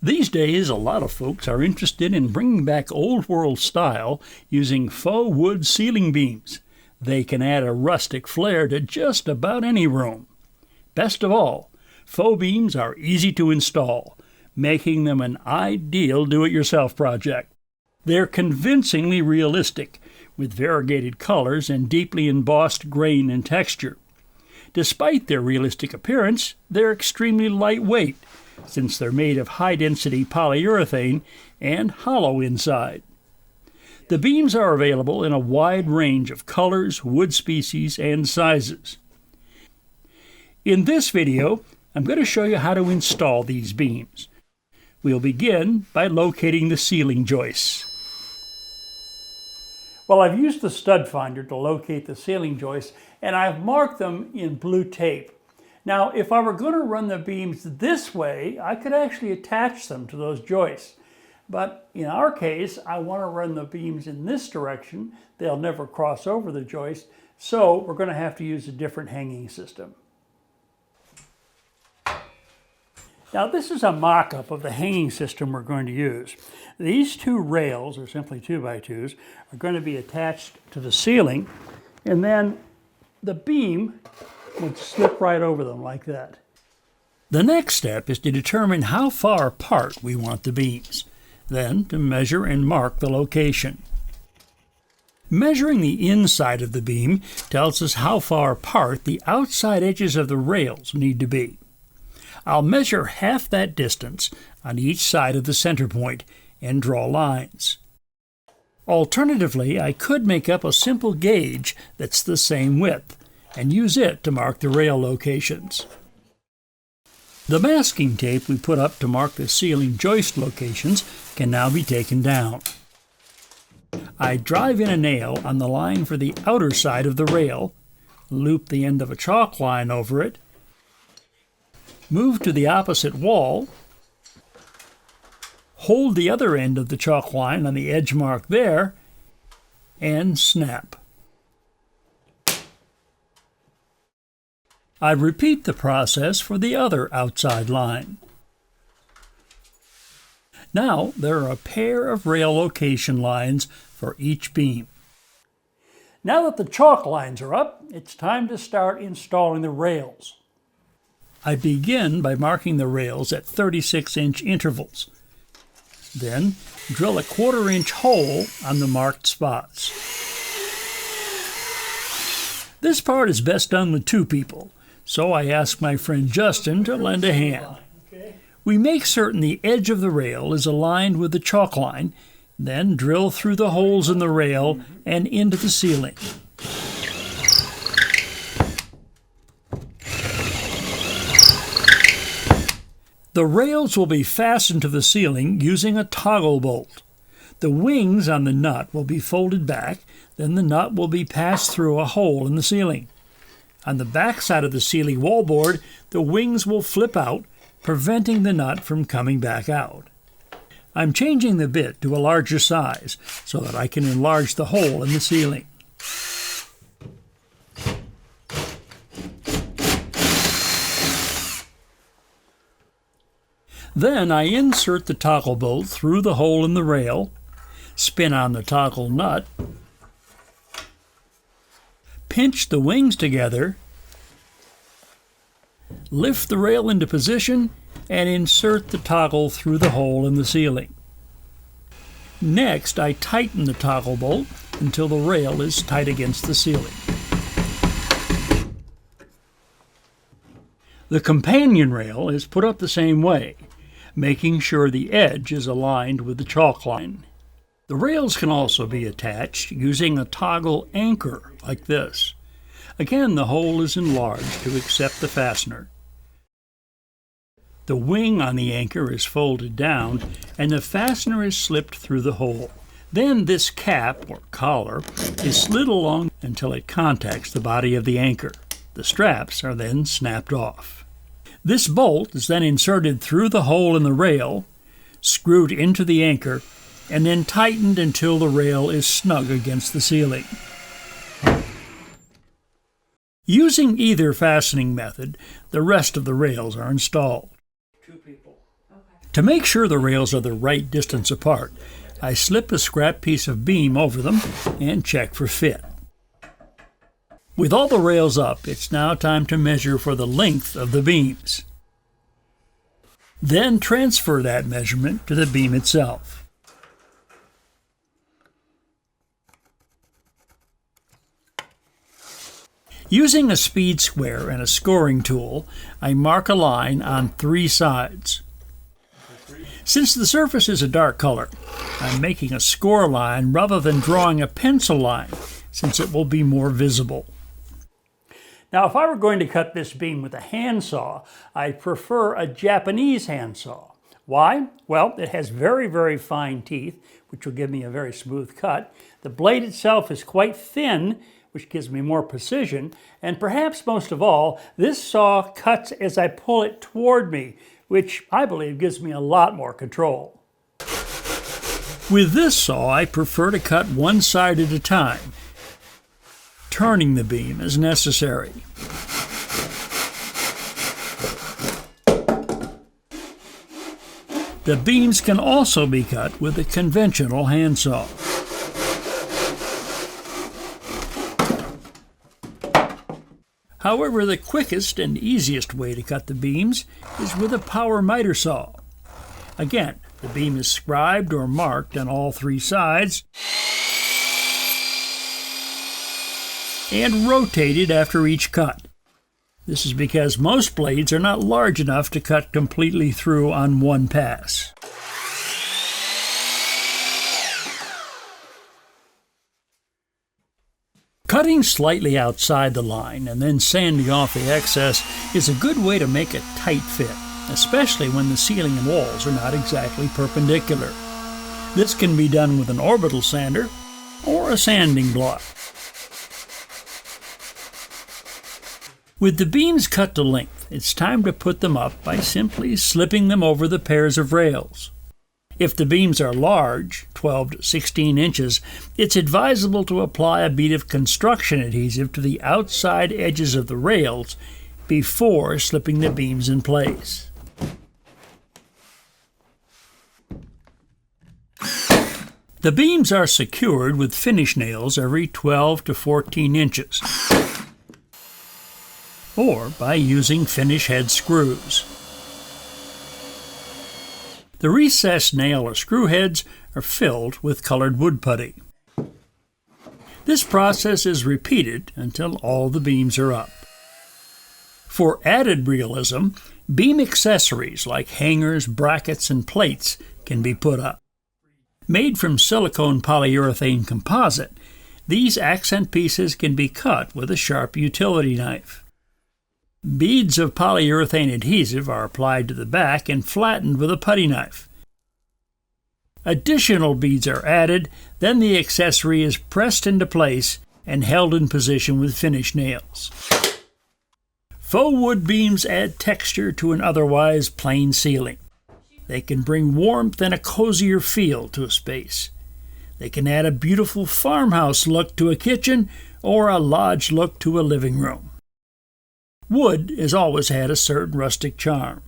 These days, a lot of folks are interested in bringing back old world style using faux wood ceiling beams. They can add a rustic flair to just about any room. Best of all, faux beams are easy to install, making them an ideal do-it-yourself project. They're convincingly realistic, with variegated colors and deeply embossed grain and texture. Despite their realistic appearance, they're extremely lightweight, since they're made of high-density polyurethane and hollow inside. The beams are available in a wide range of colors, wood species, and sizes. In this video, I'm going to show you how to install these beams. We'll begin by locating the ceiling joists. Well, I've used the stud finder to locate the ceiling joists, and I've marked them in blue tape. Now, if I were going to run the beams this way, I could actually attach them to those joists. But in our case, I want to run the beams in this direction. They'll never cross over the joist, so we're going to have to use a different hanging system. Now, this is a mock-up of the hanging system we're going to use. These two rails, or simply 2x2s, are going to be attached to the ceiling, and then the beam would slip right over them like that. The next step is to determine how far apart we want the beams, then to measure and mark the location. Measuring the inside of the beam tells us how far apart the outside edges of the rails need to be. I'll measure half that distance on each side of the center point and draw lines. Alternatively, I could make up a simple gauge that's the same width and use it to mark the rail locations. The masking tape we put up to mark the ceiling joist locations can now be taken down. I drive in a nail on the line for the outer side of the rail, loop the end of a chalk line over it, move to the opposite wall, hold the other end of the chalk line on the edge mark there, and snap. I repeat the process for the other outside line. Now there are a pair of rail location lines for each beam. Now that the chalk lines are up, it's time to start installing the rails. I begin by marking the rails at 36-inch intervals. Then drill a 1/4-inch hole on the marked spots. This part is best done with 2 people, so I ask my friend Justin to lend a hand. We make certain the edge of the rail is aligned with the chalk line, then drill through the holes in the rail and into the ceiling. The rails will be fastened to the ceiling using a toggle bolt. The wings on the nut will be folded back, then the nut will be passed through a hole in the ceiling. On the back side of the ceiling wallboard, the wings will flip out, preventing the nut from coming back out. I'm changing the bit to a larger size so that I can enlarge the hole in the ceiling. Then I insert the toggle bolt through the hole in the rail, spin on the toggle nut, pinch the wings together, lift the rail into position, and insert the toggle through the hole in the ceiling. Next, I tighten the toggle bolt until the rail is tight against the ceiling. The companion rail is put up the same way, making sure the edge is aligned with the chalk line. The rails can also be attached using a toggle anchor like this. Again, the hole is enlarged to accept the fastener. The wing on the anchor is folded down and the fastener is slipped through the hole. Then this cap, or collar, is slid along until it contacts the body of the anchor. The straps are then snapped off. This bolt is then inserted through the hole in the rail, screwed into the anchor, and then tightened until the rail is snug against the ceiling. Using either fastening method, the rest of the rails are installed. To make sure the rails are the right distance apart, I slip a scrap piece of beam over them and check for fit. With all the rails up, it's now time to measure for the length of the beams. Then transfer that measurement to the beam itself. Using a speed square and a scoring tool, I mark a line on 3 sides. Since the surface is a dark color, I'm making a score line rather than drawing a pencil line, since it will be more visible. Now, if I were going to cut this beam with a handsaw, I prefer a Japanese handsaw. Why? Well, it has very, very fine teeth, which will give me a very smooth cut. The blade itself is quite thin, which gives me more precision. And perhaps most of all, this saw cuts as I pull it toward me, which I believe gives me a lot more control. With this saw, I prefer to cut one side at a time, turning the beam as necessary. The beams can also be cut with a conventional handsaw. However, the quickest and easiest way to cut the beams is with a power miter saw. Again, the beam is scribed or marked on all 3 sides and rotated after each cut. This is because most blades are not large enough to cut completely through on one pass. Cutting slightly outside the line and then sanding off the excess is a good way to make a tight fit, especially when the ceiling and walls are not exactly perpendicular. This can be done with an orbital sander or a sanding block. With the beams cut to length, it's time to put them up by simply slipping them over the pairs of rails. If the beams are large, 12 to 16 inches, it's advisable to apply a bead of construction adhesive to the outside edges of the rails before slipping the beams in place. The beams are secured with finish nails every 12 to 14 inches, or by using finish head screws. The recessed nail or screw heads are filled with colored wood putty. This process is repeated until all the beams are up. For added realism, beam accessories like hangers, brackets, and plates can be put up. Made from silicone polyurethane composite, these accent pieces can be cut with a sharp utility knife. Beads of polyurethane adhesive are applied to the back and flattened with a putty knife. Additional beads are added, then the accessory is pressed into place and held in position with finish nails. Faux wood beams add texture to an otherwise plain ceiling. They can bring warmth and a cozier feel to a space. They can add a beautiful farmhouse look to a kitchen or a lodge look to a living room. Wood has always had a certain rustic charm.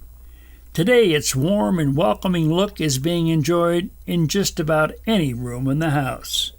Today, its warm and welcoming look is being enjoyed in just about any room in the house.